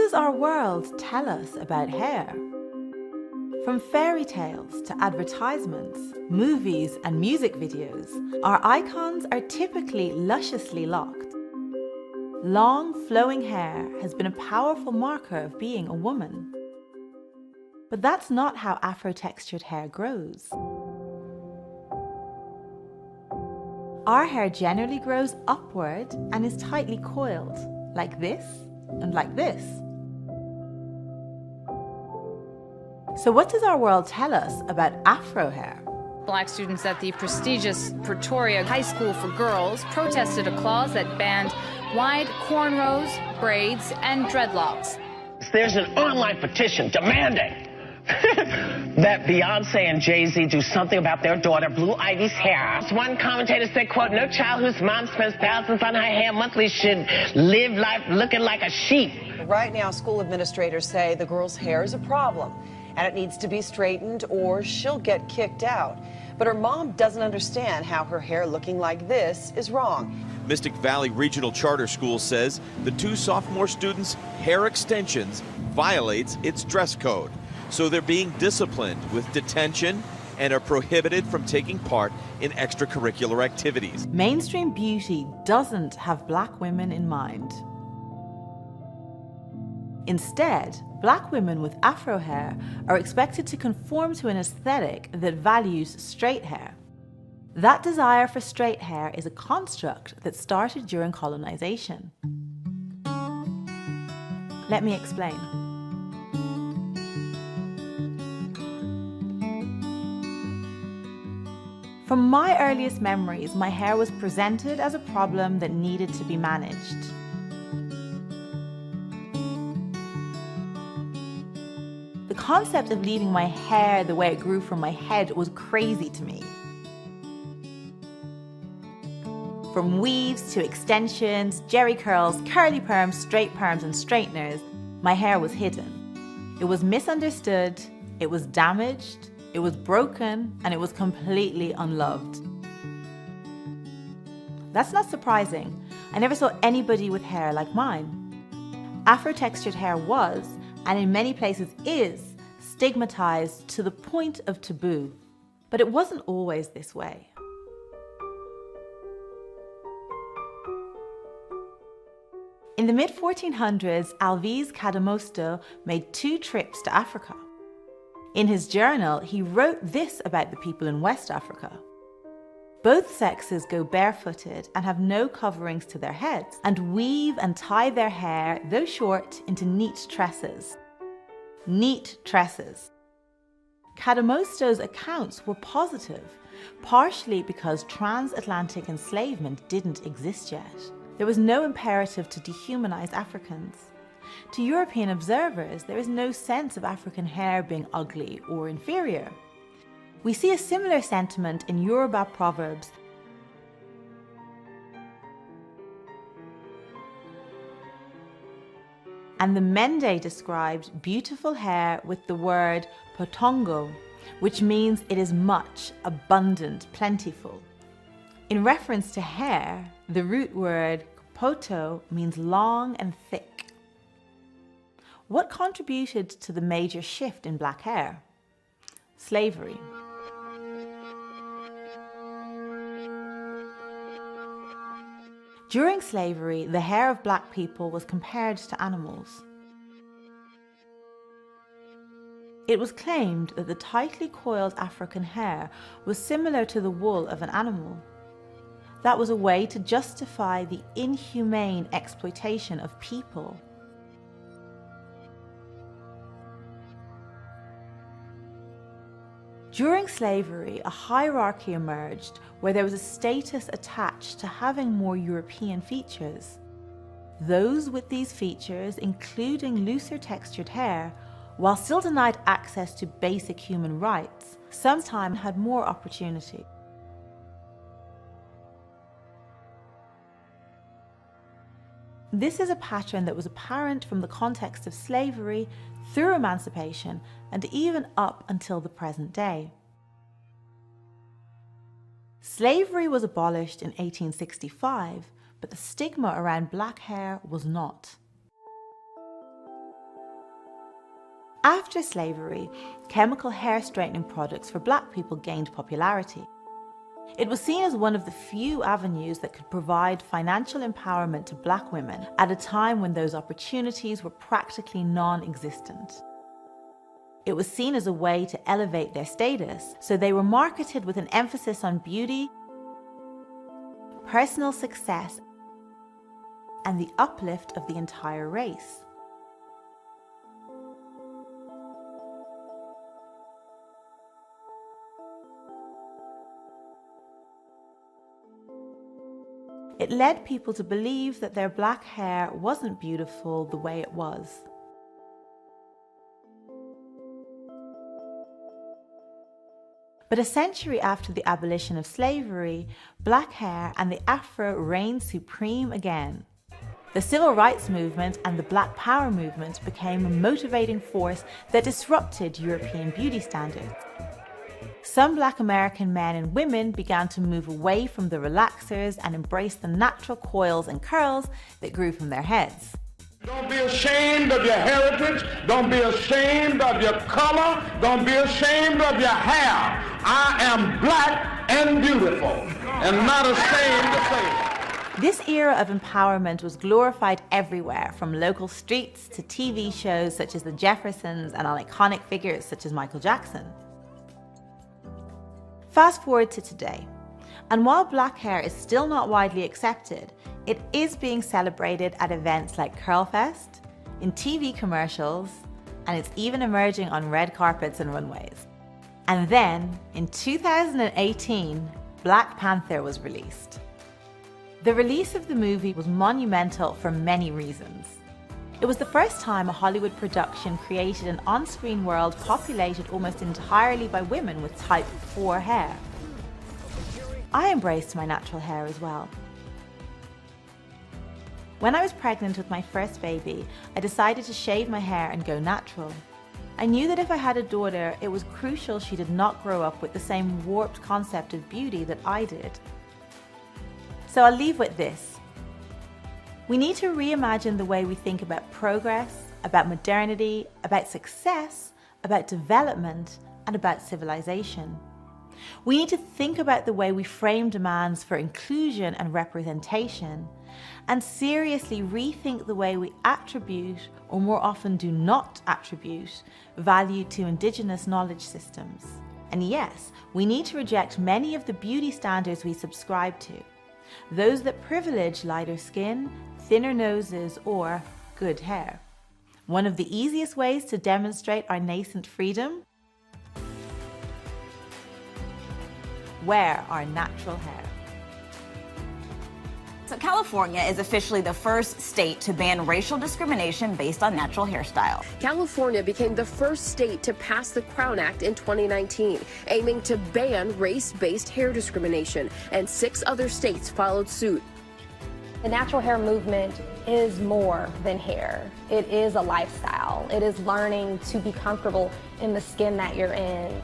does our world tell us about hair? From fairy tales to advertisements, movies and music videos, our icons are typically lusciously locked. Long, flowing hair has been a powerful marker of being a woman. But that's not how Afro-textured hair grows. Our hair generally grows upward and is tightly coiled, like this and like this. So what does our world tell us about Afro hair? Black students at the prestigious Pretoria High School for Girls protested a clause that banned wide cornrows, braids, and dreadlocks. There's an online petition demanding that Beyonce and Jay-Z do something about their daughter Blue Ivy's hair. One commentator said, quote, "No child whose mom spends thousands on her hair monthly should live life looking like a sheep." Right now, school administrators say the girl's hair is a problem and it needs to be straightened or she'll get kicked out. But her mom doesn't understand how her hair looking like this is wrong. Mystic Valley Regional Charter School says the two sophomore students' hair extensions violates its dress code. So they're being disciplined with detention and are prohibited from taking part in extracurricular activities. Mainstream beauty doesn't have black women in mind. Instead, black women with Afro hair are expected to conform to an aesthetic that values straight hair. That desire for straight hair is a construct that started during colonization. Let me explain. From my earliest memories, my hair was presented as a problem that needed to be managed. The concept of leaving my hair the way it grew from my head was crazy to me. From weaves to extensions, jerry curls, curly perms, straight perms, and straighteners, my hair was hidden. It was misunderstood, it was damaged, it was broken, and it was completely unloved. That's not surprising. I never saw anybody with hair like mine. Afro-textured hair was, and in many places is, stigmatized to the point of taboo. But it wasn't always this way. In the mid-1400s, Alvise Cadamosto made 2 trips to Africa. In his journal, he wrote this about the people in West Africa. Both sexes go barefooted and have no coverings to their heads, and weave and tie their hair, though short, into neat tresses. Neat tresses. Cadamosto's accounts were positive, partially because transatlantic enslavement didn't exist yet. There was no imperative to dehumanize Africans. To European observers, there is no sense of African hair being ugly or inferior. We see a similar sentiment in Yoruba proverbs. And the Mende described beautiful hair with the word potongo, which means it is much, abundant, plentiful. In reference to hair, the root word poto means long and thick. What contributed to the major shift in black hair? Slavery. During slavery, the hair of black people was compared to animals. It was claimed that the tightly coiled African hair was similar to the wool of an animal. That was a way to justify the inhumane exploitation of people. During slavery, a hierarchy emerged where there was a status attached to having more European features. Those with these features, including looser textured hair, while still denied access to basic human rights, sometimes had more opportunity. This is a pattern that was apparent from the context of slavery through emancipation and even up until the present day. Slavery was abolished in 1865, but the stigma around black hair was not. After slavery, chemical hair straightening products for black people gained popularity. It was seen as one of the few avenues that could provide financial empowerment to black women at a time when those opportunities were practically non-existent. It was seen as a way to elevate their status, so they were marketed with an emphasis on beauty, personal success, and the uplift of the entire race. It led people to believe that their black hair wasn't beautiful the way it was. But a century after the abolition of slavery, black hair and the afro reigned supreme again. The civil rights movement and the Black Power movement became a motivating force that disrupted European beauty standards. Some black American men and women began to move away from the relaxers and embrace the natural coils and curls that grew from their heads. Don't be ashamed of your heritage. Don't be ashamed of your color. Don't be ashamed of your hair. I am black and beautiful and not ashamed to say it. This era of empowerment was glorified everywhere, from local streets to TV shows such as The Jeffersons and on iconic figures such as Michael Jackson. Fast forward to today, and while black hair is still not widely accepted, it is being celebrated at events like Curlfest, in TV commercials, and it's even emerging on red carpets and runways. And then, in 2018, Black Panther was released. The release of the movie was monumental for many reasons. It was the first time a Hollywood production created an on-screen world populated almost entirely by women with type 4 hair. I embraced my natural hair as well. When I was pregnant with my first baby, I decided to shave my hair and go natural. I knew that if I had a daughter, it was crucial she did not grow up with the same warped concept of beauty that I did. So I'll leave with this. We need to reimagine the way we think about progress, about modernity, about success, about development, and about civilization. We need to think about the way we frame demands for inclusion and representation, and seriously rethink the way we attribute, or more often do not attribute, value to Indigenous knowledge systems. And yes, we need to reject many of the beauty standards we subscribe to, those that privilege lighter skin, thinner noses, or good hair. One of the easiest ways to demonstrate our nascent freedom? Wear our natural hair. So California is officially the first state to ban racial discrimination based on natural hairstyle. California became the first state to pass the Crown Act in 2019, aiming to ban race-based hair discrimination, and 6 other states followed suit. The natural hair movement is more than hair. It is a lifestyle. It is learning to be comfortable in the skin that you're in.